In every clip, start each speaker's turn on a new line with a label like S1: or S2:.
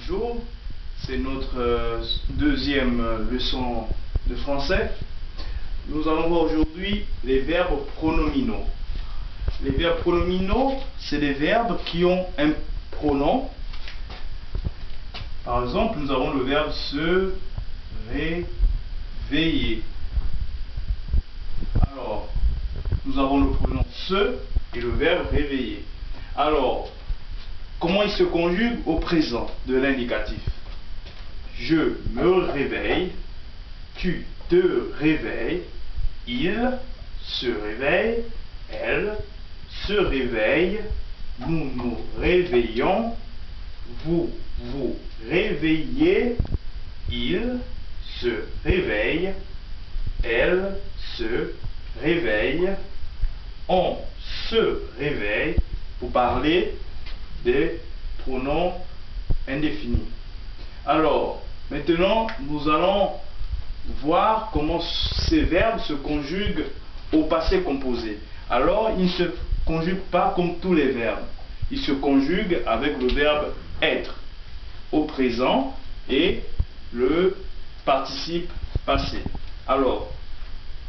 S1: Bonjour, c'est notre deuxième leçon de français. Nous allons voir aujourd'hui les verbes pronominaux. Les verbes pronominaux, c'est des verbes qui ont un pronom. Par exemple, nous avons le verbe se réveiller. Alors, nous avons le pronom se et le verbe réveiller. Alors, comment il se conjugue au présent de l'indicatif? Je me réveille, tu te réveilles, il se réveille, elle se réveille, nous nous réveillons, vous vous réveillez, il se réveille, elle se réveille, on se réveille, pour parler des pronoms indéfinis. Alors, maintenant, nous allons voir comment ces verbes se conjuguent au passé composé. Alors, ils ne se conjuguent pas comme tous les verbes. Ils se conjuguent avec le verbe être au présent et le participe passé. Alors,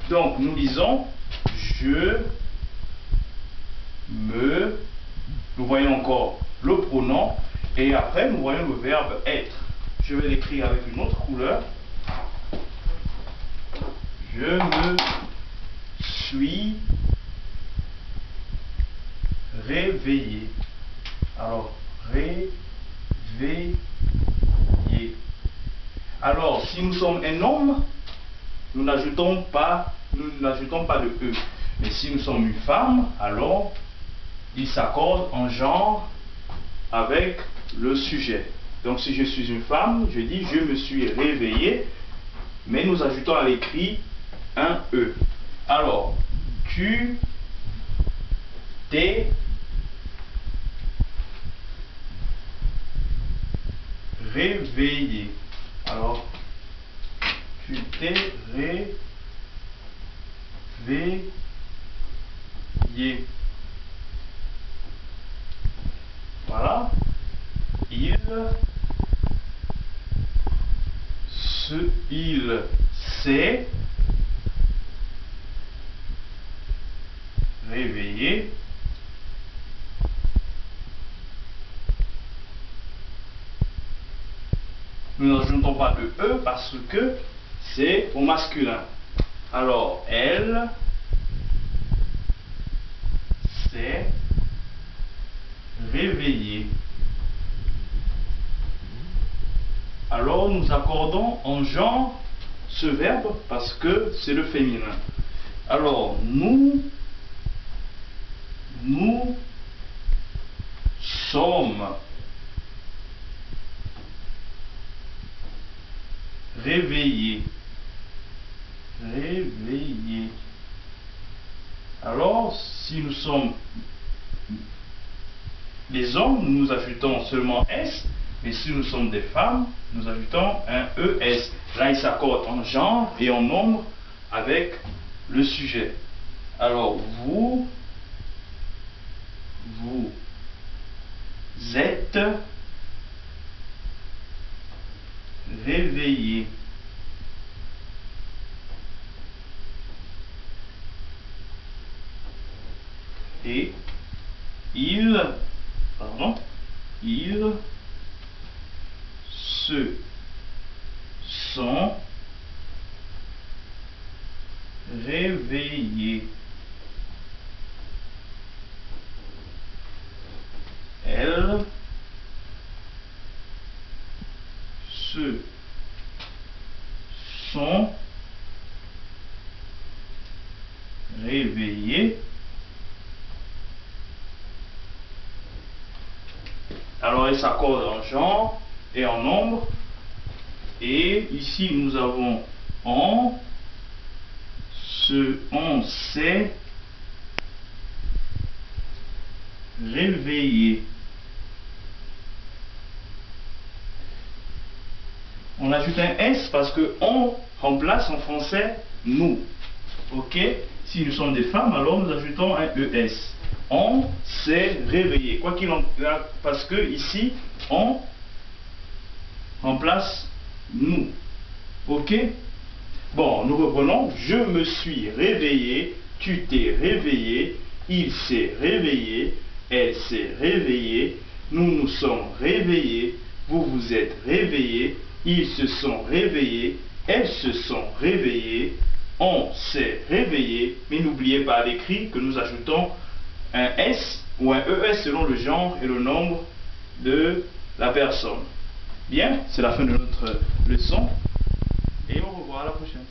S1: donc, nous disons je me, nous voyons encore le pronom et après nous voyons le verbe être. Je vais l'écrire avec une autre couleur. Je me suis réveillé. Alors, réveillé. Alors, si nous sommes un homme, nous n'ajoutons pas de E. Mais si nous sommes une femme, alors il s'accorde en genre avec le sujet. Donc si je suis une femme, je dis je me suis réveillée, mais nous ajoutons à l'écrit un E. Alors, tu t'es réveillé. Alors, tu t'es réveillé. Voilà. Il s'est réveillé. Nous n'ajoutons pas de E parce que c'est au masculin. Alors, elle s'est réveillée. Alors, nous accordons en genre ce verbe parce que c'est le féminin. Alors, nous sommes réveillés. Réveillés. Alors, si nous sommes des hommes, nous ajoutons seulement S, mais si nous sommes des femmes, nous ajoutons un ES. Là, il s'accorde en genre et en nombre avec le sujet. Alors, vous êtes réveillés. Et ils se sont réveillés. Elles se sont réveillées. Alors, elles s'accordent en genre et en nombre. Et ici, nous avons on s'est réveillé. On ajoute un S parce que on remplace en français nous. Ok? Si nous sommes des femmes, alors nous ajoutons un ES. On s'est réveillé. Quoi qu'il en soit, parce que ici, on remplace nous. Ok? Bon, nous reprenons. Je me suis réveillé, tu t'es réveillé, il s'est réveillé, elle s'est réveillée, nous nous sommes réveillés, vous vous êtes réveillés, ils se sont réveillés, elles se sont réveillées, on s'est réveillé. Mais n'oubliez pas à l'écrit que nous ajoutons un S ou un ES selon le genre et le nombre de la personne. Bien, c'est la fin de notre leçon et au revoir à la prochaine.